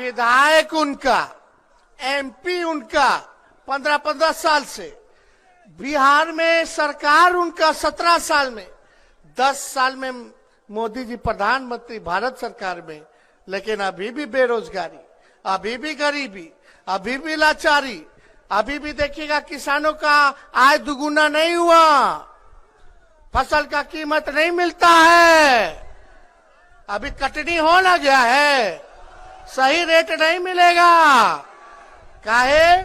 विधायक उनका, एमपी उनका 15-15 साल से, बिहार में सरकार उनका 17 साल में, 10 साल में मोदी जी प्रधानमंत्री भारत सरकार में, लेकिन अभी भी बेरोजगारी, अभी भी गरीबी, अभी भी लाचारी, अभी भी देखिएगा किसानों का आय दुगुना नहीं हुआ, फसल का कीमत नहीं मिलता है, अभी कटनी होना गया है, सही रेट नहीं मिलेगा। काहे?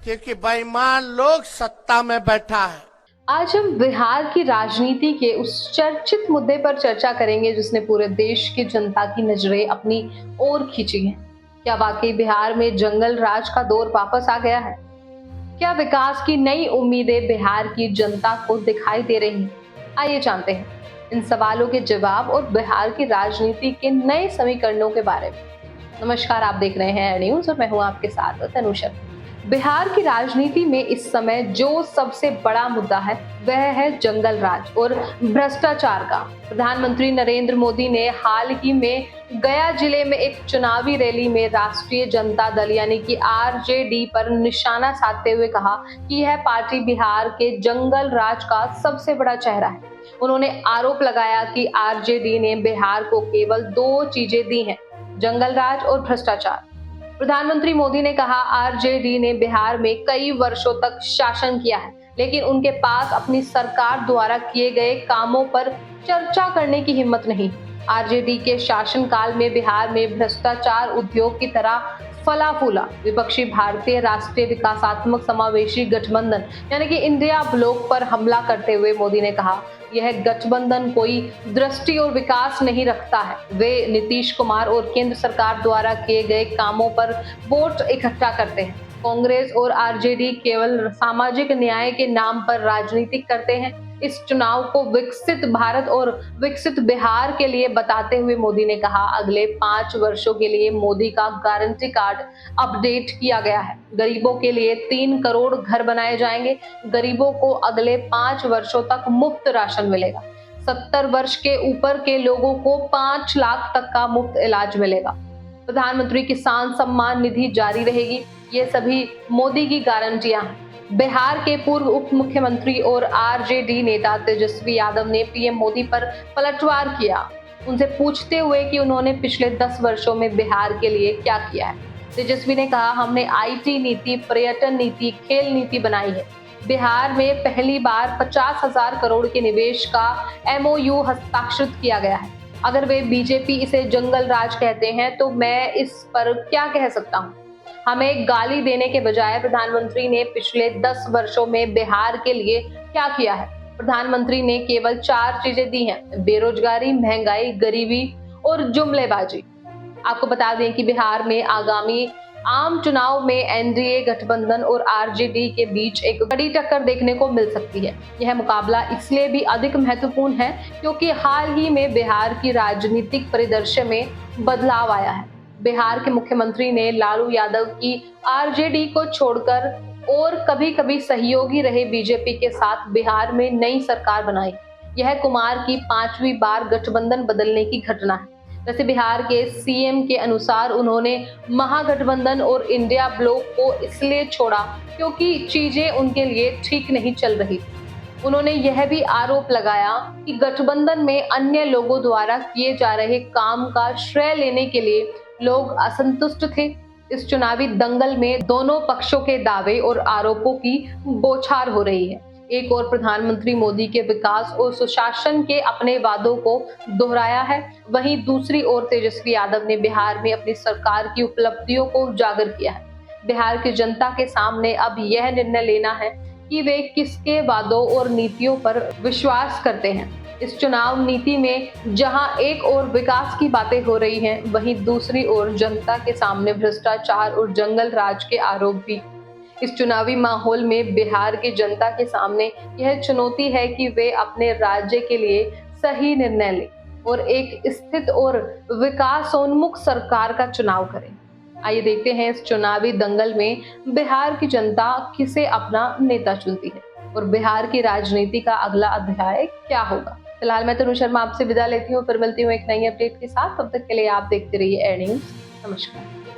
क्योंकि बेईमान लोग सत्ता में बैठा है। आज हम बिहार की राजनीति के उस चर्चित मुद्दे पर चर्चा करेंगे जिसने पूरे देश की जनता की नजरें अपनी ओर खींची हैं। क्या वाकई बिहार में जंगल राज का दौर वापस आ गया है? क्या विकास की नई उम्मीदें बिहार की जनता को दिखाई दे रही हैं? आइए जानते हैं इन सवालों के जवाब और बिहार की राजनीति के नए समीकरणों के बारे में। नमस्कार, आप देख रहे हैं न्यूज और मैं हूं आपके साथ तनुषा। बिहार की राजनीति में इस समय जो सबसे बड़ा मुद्दा है वह है जंगल राज और भ्रष्टाचार का। प्रधानमंत्री नरेंद्र मोदी ने हाल ही में गया जिले में एक चुनावी रैली में राष्ट्रीय जनता दल यानी कि आरजेडी पर निशाना साधते हुए कहा कि यह पार्टी बिहार के जंगल राज का सबसे बड़ा चेहरा है। उन्होंने आरोप लगाया कि आरजेडी ने बिहार को केवल 2 चीजें दी हैं, जंगल राज और भ्रष्टाचार। प्रधानमंत्री मोदी ने कहा आरजेडी ने बिहार में कई वर्षों तक शासन किया है, लेकिन उनके पास अपनी सरकार द्वारा किए गए कामों पर चर्चा करने की हिम्मत नहीं। आरजेडी के शासनकाल में बिहार में भ्रष्टाचार उद्योग की तरह फला फूला। विपक्षी भारतीय राष्ट्रीय विकासात्मक समावेशी गठबंधन यानी कि इंडिया ब्लॉक पर हमला करते हुए मोदी ने कहा यह गठबंधन कोई दृष्टि और विकास नहीं रखता है। वे नीतीश कुमार और केंद्र सरकार द्वारा किए गए कामों पर वोट इकट्ठा करते हैं। कांग्रेस और आरजेडी केवल सामाजिक न्याय के नाम पर राजनीति करते हैं। इस चुनाव को विकसित भारत और विकसित बिहार के लिए बताते हुए मोदी ने कहा अगले 5 वर्षों के लिए मोदी का गारंटी कार्ड अपडेट किया गया है। गरीबों के लिए 3 करोड़ घर बनाए जाएंगे। गरीबों को अगले 5 वर्षों तक मुफ्त राशन मिलेगा। 70 वर्ष के ऊपर के लोगों को 5 लाख तक का मुफ्त इलाज मिलेगा। प्रधानमंत्री किसान सम्मान निधि जारी रहेगी। ये सभी मोदी की गारंटियां हैं। बिहार के पूर्व उप मुख्यमंत्री और आरजेडी नेता तेजस्वी यादव ने पीएम मोदी पर पलटवार किया, उनसे पूछते हुए कि उन्होंने पिछले 10 वर्षों में बिहार के लिए क्या किया है। तेजस्वी ने कहा हमने आईटी नीति, पर्यटन नीति, खेल नीति बनाई है। बिहार में पहली बार 50,000 करोड़ के निवेश का MOU हस्ताक्षरित किया गया है। अगर वे बीजेपी इसे जंगल राज कहते हैं तो मैं इस पर क्या कह सकता हूँ। हमें गाली देने के बजाय प्रधानमंत्री ने पिछले 10 वर्षों में बिहार के लिए क्या किया है? प्रधानमंत्री ने केवल 4 चीजें दी हैं, बेरोजगारी, महंगाई, गरीबी और जुमलेबाजी। आपको बता दें कि बिहार में आगामी आम चुनाव में एनडीए गठबंधन और आरजेडी के बीच एक बड़ी टक्कर देखने को मिल सकती है। यह मुकाबला इसलिए भी अधिक महत्वपूर्ण है क्योंकि हाल ही में बिहार की राजनीतिक परिदृश्य में बदलाव आया है। बिहार के मुख्यमंत्री ने लालू यादव की आरजेडी को छोड़कर और कभी कभी सहयोगी रहे बीजेपी के साथ बिहार में नई सरकार बनाई। यह कुमार की 5वीं बार गठबंधन बदलने की घटना है। वैसे बिहार के सीएम के अनुसार उन्होंने महागठबंधन और इंडिया ब्लॉक को इसलिए छोड़ा क्योंकि चीजें उनके लिए ठीक नहीं चल रही। उन्होंने यह भी आरोप लगाया कि गठबंधन में अन्य लोगों द्वारा किए जा रहे काम का श्रेय लेने के लिए लोग असंतुष्ट थे। इस चुनावी दंगल में दोनों पक्षों के दावे और आरोपों की बौछार हो रही है। एक और प्रधानमंत्री मोदी के विकास और सुशासन के अपने वादों को दोहराया है, वहीं दूसरी ओर तेजस्वी यादव ने बिहार में अपनी सरकार की उपलब्धियों को उजागर किया है। बिहार की जनता के सामने अब यह निर्णय लेना है कि वे किसके वादों और नीतियों पर विश्वास करते हैं। इस चुनाव नीति में जहां एक ओर विकास की बातें हो रही हैं, वहीं दूसरी ओर जनता के सामने भ्रष्टाचार और जंगल राज के आरोप भी। इस चुनावी माहौल में बिहार की जनता के सामने यह चुनौती है कि वे अपने राज्य के लिए सही निर्णय लें और एक स्थिर और विकासोन्मुख सरकार का चुनाव करें। आइए देखते हैं इस चुनावी दंगल में बिहार की जनता किसे अपना नेता चुनती है और बिहार की राजनीति का अगला अध्याय क्या होगा। फिलहाल मैं तनु शर्मा आपसे विदा लेती हूँ, फिर मिलती हूँ एक नई अपडेट के साथ। तब तक के लिए आप देखते रहिए एयर न्यूज। नमस्कार।